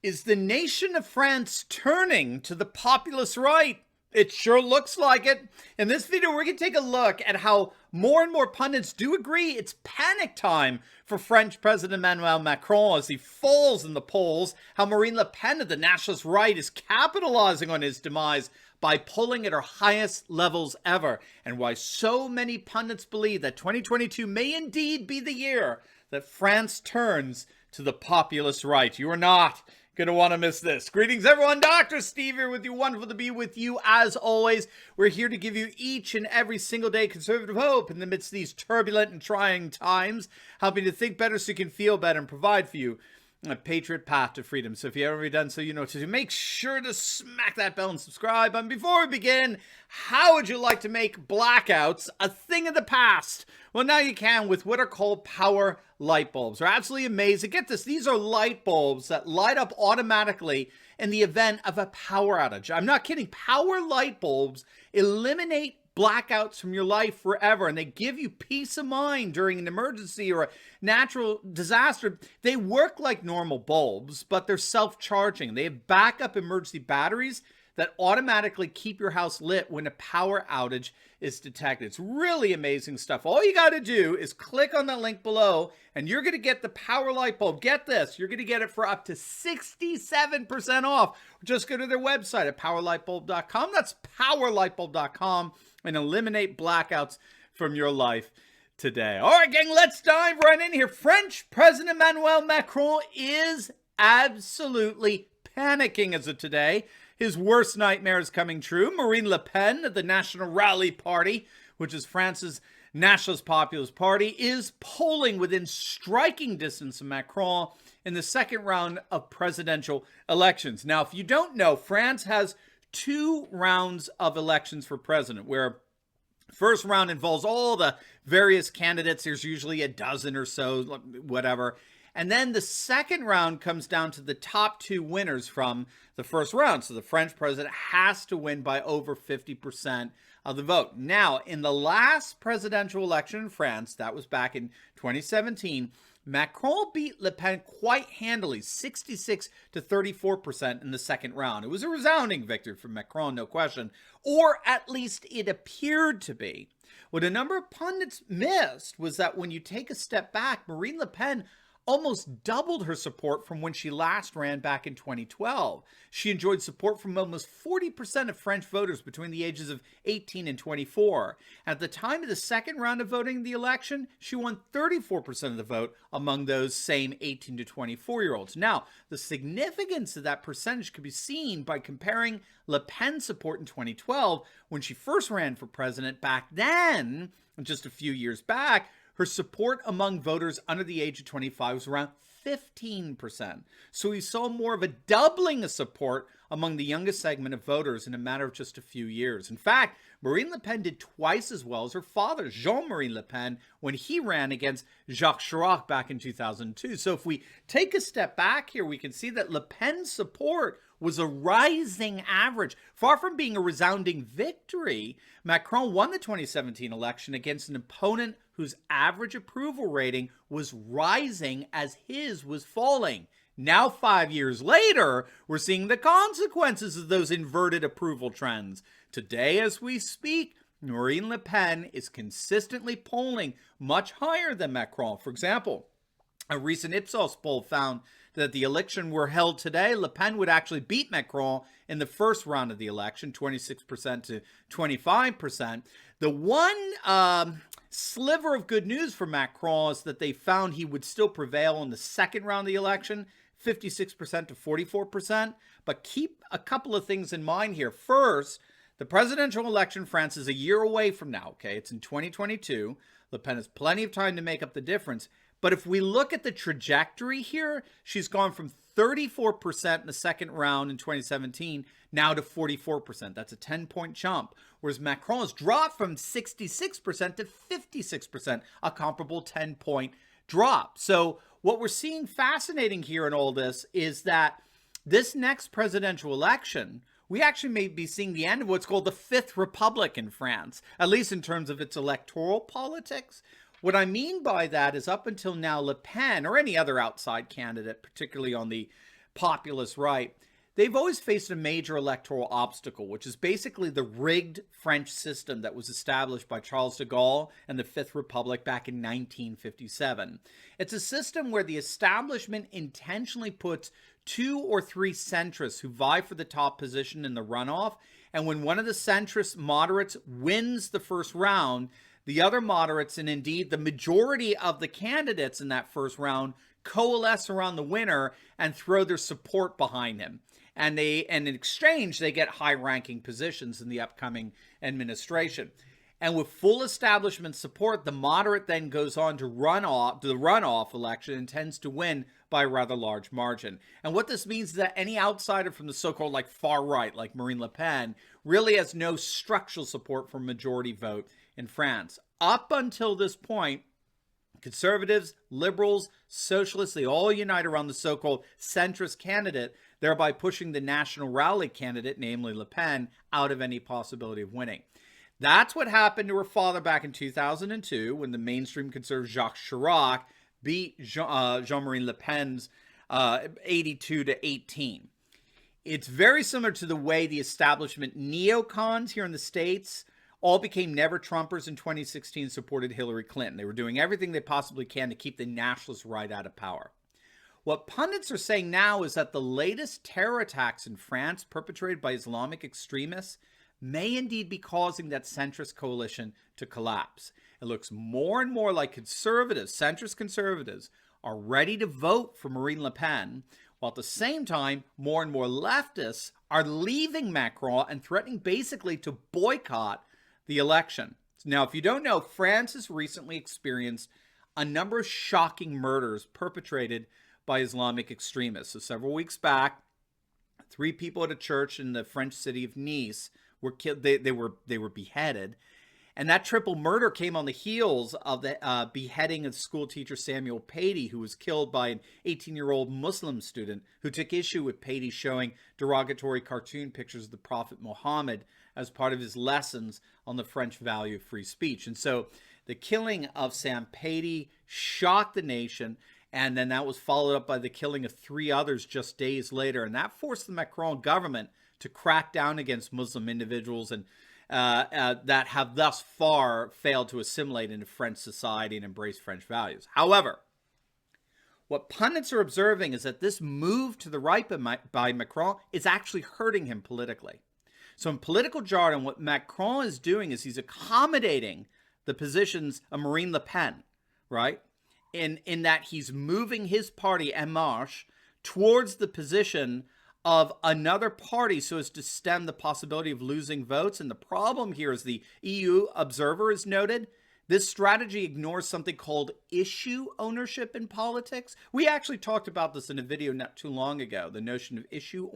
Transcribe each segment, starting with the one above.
Is the nation of France turning to the populist right? It sure looks like it. In this video, we're going to take a look at how more and more pundits do agree it's panic time for French President Emmanuel Macron as he falls in the polls, how Marine Le Pen of the nationalist right is capitalizing on his demise by polling at her highest levels ever, and why so many pundits believe that 2022 may indeed be the year that France turns to the populist right. You are not going to want to miss this. Greetings, everyone. Dr. Steve here with you. Wonderful to be with you as always. We're here to give you each and every single day conservative hope in the midst of these turbulent and trying times, helping you to think better so you can feel better and provide for you a patriot path to freedom. So if you haven't already done so, you know what to do. Make sure to smack that bell and subscribe. And before we begin, how would you like to make blackouts a thing of the past? Well, now you can with what are called power light bulbs. They're absolutely amazing. Get this, these are light bulbs that light up automatically in the event of a power outage. I'm not kidding. Power light bulbs eliminate blackouts from your life forever, and they give you peace of mind during an emergency or a natural disaster. They work like normal bulbs, but they're self-charging. They have backup emergency batteries that automatically keep your house lit when a power outage is detected. It's really amazing stuff. All you got to do is click on the link below and you're going to get the power light bulb. Get this, you're going to get it for up to 67% off. Just go to their website at powerlightbulb.com. That's powerlightbulb.com, and eliminate blackouts from your life today. All right, gang, let's dive right in here. French President Emmanuel Macron is absolutely panicking as of today. His worst nightmare is coming true. Marine Le Pen of the National Rally Party, which is France's nationalist populist party, is polling within striking distance of Macron in the second round of presidential elections. Now, if you don't know, France has two rounds of elections for president, where first round involves all the various candidates. There's usually a dozen or so, whatever. And then the second round comes down to the top two winners from the first round. So the French president has to win by over 50% of the vote. Now, in the last presidential election in France, that was back in 2017, Macron beat Le Pen quite handily, 66 to 34% in the second round. It was a resounding victory for Macron, no question, or at least it appeared to be. What a number of pundits missed was that when you take a step back, Marine Le Pen almost doubled her support from when she last ran back in 2012. She enjoyed support from almost 40% of French voters between the ages of 18 and 24. At the time of the second round of voting in the election, she won 34% of the vote among those same 18 to 24-year-olds. Now, the significance of that percentage could be seen by comparing Le Pen's support in 2012 when she first ran for president. Back then, just a few years back, her support among voters under the age of 25 was around 15%. So we saw more of a doubling of support among the youngest segment of voters in a matter of just a few years. In fact, Marine Le Pen did twice as well as her father, Jean-Marie Le Pen, when he ran against Jacques Chirac back in 2002. So if we take a step back here, we can see that Le Pen's support was a rising average. Far from being a resounding victory, Macron won the 2017 election against an opponent whose average approval rating was rising as his was falling. Now, 5 years later, we're seeing the consequences of those inverted approval trends. Today, as we speak, Marine Le Pen is consistently polling much higher than Macron. For example, a recent Ipsos poll found that the election were held today, Le Pen would actually beat Macron in the first round of the election, 26% to 25%. The one sliver of good news for Macron is that they found he would still prevail in the second round of the election, 56% to 44%. But keep a couple of things in mind here. First, the presidential election in France is a year away from now, okay? It's in 2022. Le Pen has plenty of time to make up the difference. But if we look at the trajectory here, she's gone from 34% in the second round in 2017 now to 44%. That's a 10-point jump. Whereas Macron has dropped from 66% to 56%, a comparable 10-point drop. So what we're seeing fascinating here in all this is that this next presidential election, we actually may be seeing the end of what's called the Fifth Republic in France, at least in terms of its electoral politics. What I mean by that is up until now, Le Pen, or any other outside candidate, particularly on the Populist Right, they've always faced a major electoral obstacle, which is basically the rigged French system that was established by Charles de Gaulle and the Fifth Republic back in 1957. It's a system where the establishment intentionally puts 2 or 3 centrists who vie for the top position in the runoff, and when one of the centrist moderates wins the first round, the other moderates, and indeed the majority of the candidates in that first round, coalesce around the winner and throw their support behind him. And in exchange, they get high-ranking positions in the upcoming administration. And with full establishment support, the moderate then goes on to the runoff election and tends to win by a rather large margin. And what this means is that any outsider from the so-called far right, like Marine Le Pen, really has no structural support for majority vote in France. Up until this point, conservatives, liberals, socialists, they all unite around the so-called centrist candidate, thereby pushing the National Rally candidate, namely Le Pen, out of any possibility of winning. That's what happened to her father back in 2002 when the mainstream conservative Jacques Chirac beat Jean-Marie Le Pen's 82-18. It's very similar to the way the establishment neocons here in the States all became never-Trumpers in 2016 and supported Hillary Clinton. They were doing everything they possibly can to keep the nationalist right out of power. What pundits are saying now is that the latest terror attacks in France perpetrated by Islamic extremists may indeed be causing that centrist coalition to collapse. It looks more and more like conservatives, centrist conservatives, are ready to vote for Marine Le Pen, while at the same time, more and more leftists are leaving Macron and threatening basically to boycott the election. Now, if you don't know, France has recently experienced a number of shocking murders perpetrated by Islamic extremists. So several weeks back, 3 people at a church in the French city of Nice were killed. They were beheaded. And that triple murder came on the heels of the beheading of school teacher Samuel Paty, who was killed by an 18-year-old Muslim student who took issue with Paty showing derogatory cartoon pictures of the Prophet Muhammad as part of his lessons on the French value of free speech. And so the killing of Sam Paty shocked the nation, and then that was followed up by the killing of 3 others just days later. And that forced the Macron government to crack down against Muslim individuals and that have thus far failed to assimilate into French society and embrace French values. However, what pundits are observing is that this move to the right by Macron is actually hurting him politically. So in political jargon, what Macron is doing is he's accommodating the positions of Marine Le Pen, right? In that he's moving his party, En Marche, towards the position of another party so as to stem the possibility of losing votes. And the problem here, as the EU Observer has noted, this strategy ignores something called issue ownership in politics. We actually talked about this in a video not too long ago, the notion of issue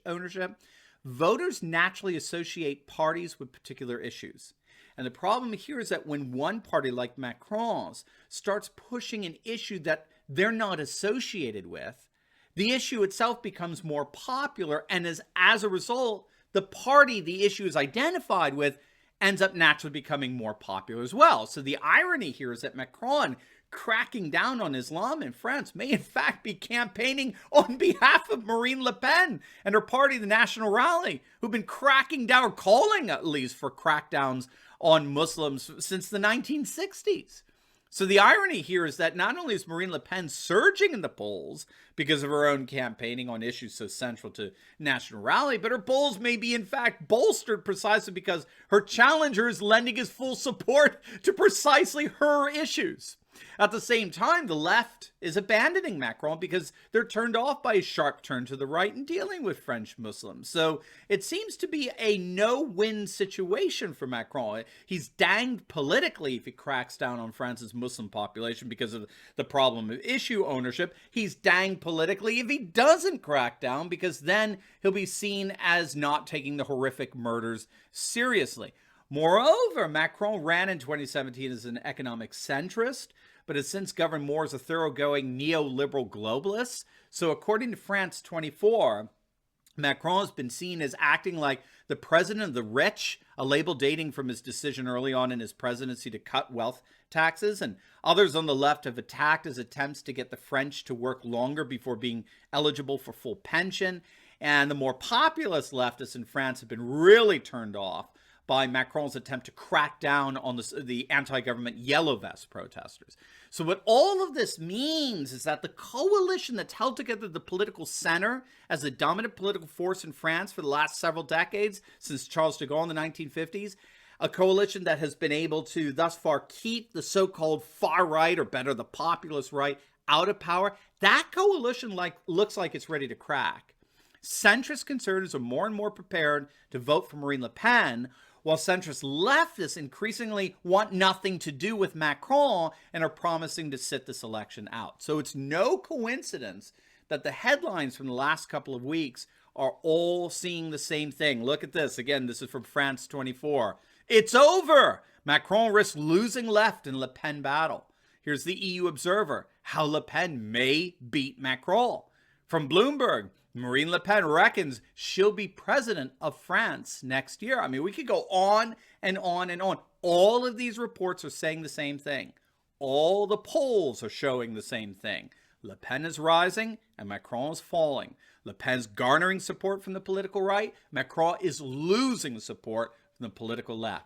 ownership. Voters naturally associate parties with particular issues. And the problem here is that when one party like Macron's starts pushing an issue that they're not associated with, the issue itself becomes more popular, and as a result, the party the issue is identified with ends up naturally becoming more popular as well. So the irony here is that Macron cracking down on Islam in France may in fact be campaigning on behalf of Marine Le Pen and her party, the National Rally, who've been cracking down, or calling at least for crackdowns on Muslims since the 1960s. So the irony here is that not only is Marine Le Pen surging in the polls because of her own campaigning on issues so central to National Rally, but her polls may be in fact bolstered precisely because her challenger is lending his full support to precisely her issues. At the same time, the left is abandoning Macron because they're turned off by his sharp turn to the right in dealing with French Muslims. So it seems to be a no-win situation for Macron. He's danged politically if he cracks down on France's Muslim population because of the problem of issue ownership. He's danged politically if he doesn't crack down, because then he'll be seen as not taking the horrific murders seriously. Moreover, Macron ran in 2017 as an economic centrist, but has since governed more as a thoroughgoing neoliberal globalist. So according to France 24, Macron has been seen as acting like the president of the rich, a label dating from his decision early on in his presidency to cut wealth taxes. And others on the left have attacked his attempts to get the French to work longer before being eligible for full pension. And the more populist leftists in France have been really turned off by Macron's attempt to crack down on the anti-government yellow vest protesters. So what all of this means is that the coalition that's held together the political center as a dominant political force in France for the last several decades, since Charles de Gaulle in the 1950s, a coalition that has been able to thus far keep the so-called far right, or better, the populist right, out of power, that coalition looks like it's ready to crack. Centrist conservatives are more and more prepared to vote for Marine Le Pen, while centrist leftists increasingly want nothing to do with Macron and are promising to sit this election out. So it's no coincidence that the headlines from the last couple of weeks are all seeing the same thing. Look at this. Again, this is from France 24. It's over. Macron risks losing left in Le Pen battle. Here's the EU Observer. How Le Pen may beat Macron. From Bloomberg, Marine Le Pen reckons she'll be president of France next year. I mean, we could go on and on and on. All of these reports are saying the same thing. All the polls are showing the same thing. Le Pen is rising and Macron is falling. Le Pen's garnering support from the political right. Macron is losing support from the political left.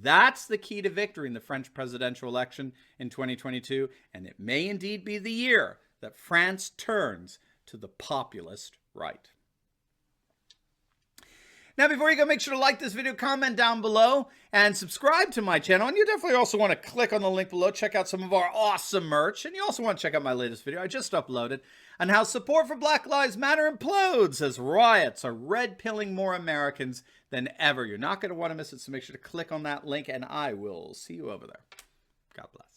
That's the key to victory in the French presidential election in 2022. And it may indeed be the year that France turns to the populist right. Now, before you go, make sure to like this video, comment down below, and subscribe to my channel. And you definitely also want to click on the link below, check out some of our awesome merch. And you also want to check out my latest video I just uploaded on how support for Black Lives Matter implodes as riots are red-pilling more Americans than ever. You're not going to want to miss it, so make sure to click on that link, and I will see you over there. God bless.